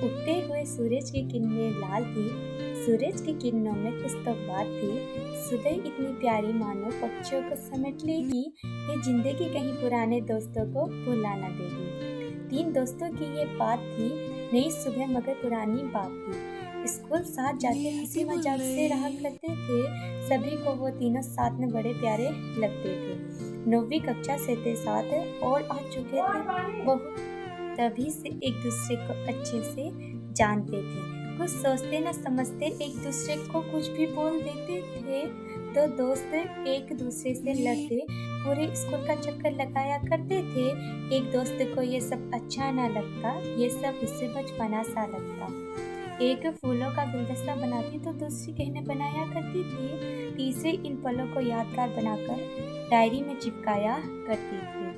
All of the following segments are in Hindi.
उगते हुए सूरज की किरणें लाल थी। सूरज की किरणों में कुछ तो बात थी। सुबह इतनी प्यारी मानो पक्षियों को समेट लेगी। ये जिंदगी कहीं पुराने दोस्तों को भुला न देगी। 3 दोस्तों की ये बात थी, नई सुबह मगर पुरानी बात थी। स्कूल साथ जाते हंसी मजाक से रहा करते थे। सभी को वो तीनों साथ में बड़े प्यारे लगते थे। 9वीं कक्षा से थे साथ और आ चुके थे बहुत, तभी से एक दूसरे को अच्छे से जानते थे। कुछ सोचते न समझते एक दूसरे को कुछ भी बोल देते थे। 2 दोस्त एक दूसरे से लड़ते पूरे स्कूल का चक्कर लगाया करते थे। एक दोस्त को ये सब अच्छा ना लगता, ये सब उससे बचपना सा लगता। एक फूलों का गुलदस्ता बनाती तो दूसरी गहने बनाया करती थी। तीसरे इन पलों को यादगार बनाकर डायरी में चिपकाया करती थी।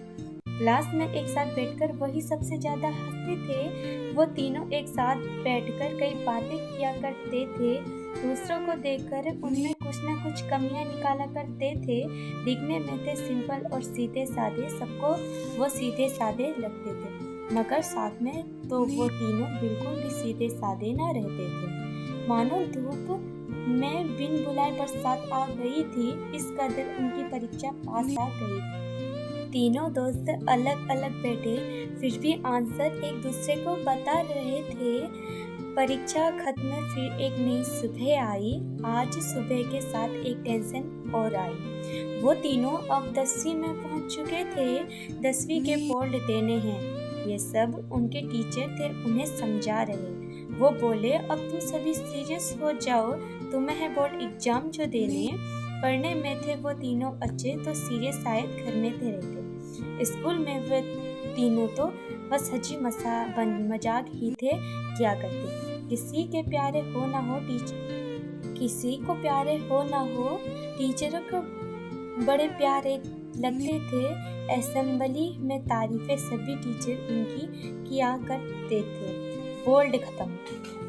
क्लास में एक साथ बैठकर वही सबसे ज्यादा हंसते थे। वो तीनों एक साथ बैठकर कई बातें किया करते थे। दूसरों को देखकर उनमें कुछ न कुछ कमियां निकाला करते थे। दिखने में थे सिंपल और सीधे साधे, सबको वो सीधे साधे लगते थे, मगर साथ में तो वो तीनों बिल्कुल भी सीधे साधे न रहते थे। मानो धूप में बिन बुलाए बरसात आ गई थी, इस कदर उनकी परीक्षा पास आ गई। तीनों दोस्त अलग अलग बैठे फिर भी आंसर एक दूसरे को बता रहे थे। परीक्षा खत्म, फिर एक नई सुबह आई। आज सुबह के साथ एक टेंशन और आई। वो तीनों अब 10वीं में पहुंच चुके थे। 10वीं के बोर्ड देने हैं। ये सब उनके टीचर थे, उन्हें समझा रहे। वो बोले, अब तुम सभी सीरियस हो जाओ, तुम्हें है बोर्ड एग्जाम जो देने। पढ़ने में थे वो तीनों अच्छे, तो सीरियस शायद घर में थे रहते। स्कूल में वे तीनों तो बस हंसी मजाक ही थे किया करते। किसी के प्यारे हो ना हो टीचर, किसी को प्यारे हो ना हो, टीचरों को बड़े प्यारे लगते थे। असेंबली में तारीफें सभी टीचर उनकी किया करते थे। बोर्ड खत्म,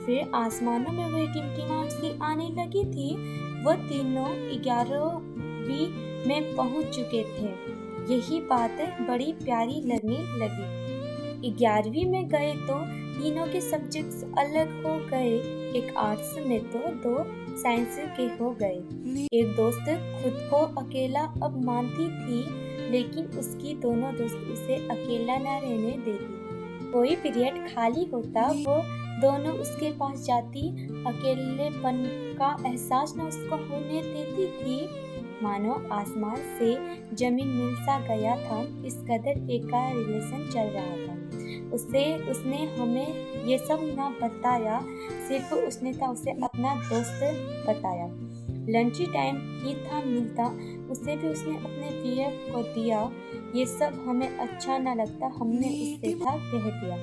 फिर आसमानों में वही टिमटिमाहट सी आने लगी थी। वो तीनों 11वीं में पहुंच चुके थे। यही बात बड़ी प्यारी लगने लगी। 11वीं में गए तो तीनों के सब्जेक्ट्स अलग हो गए। एक आर्ट्स में तो 2 साइंस के हो गए। एक दोस्त खुद को अकेला अब मानती थी, लेकिन उसकी दोनों दोस्त उसे अकेला न रहने देती। कोई पीरियड खाली होता, वो दोनों उसके पास जाती। अकेलेपन का एहसास न उसको होने देती थी। मानो आसमान से जमीन मिल सा गया था, इस कदर एक का रिलेशन चल रहा था। उसने हमें ये सब ना बताया, सिर्फ उसने था उसे अपना दोस्त बताया। लंच टाइम ही था मिलता, उसे भी उसने अपने बीएफ को दिया। ये सब हमें अच्छा ना लगता, हमने उससे था कह दिया।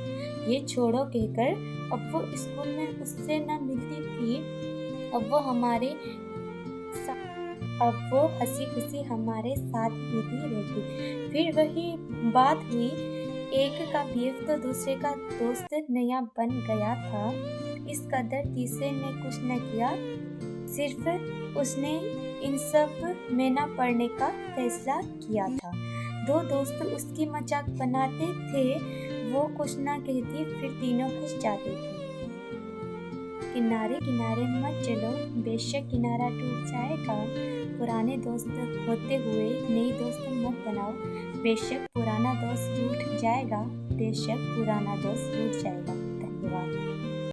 ये छोड़ो कहकर अब वो स्कूल में उससे ना मिलती थी। अब वो हंसी खुशी हमारे साथ ही रहती। फिर वही बात हुई, एक का बीएफ तो दूसरे का दोस्त नया बन गया था। इस कदर तीसरे ने कुछ न किया, सिर्फ उसने इन सब में न पढ़ने का फैसला किया था। 2 दोस्त उसकी मजाक बनाते थे, वो कुछ ना कहती, फिर तीनों हंस जाते थे। किनारे किनारे मत चलो, बेशक किनारा टूट जाएगा। पुराने दोस्त होते हुए नई दोस्त मत बनाओ, बेशक पुराना दोस्त रूठ जाएगा, बेशक पुराना दोस्त रूठ जाएगा।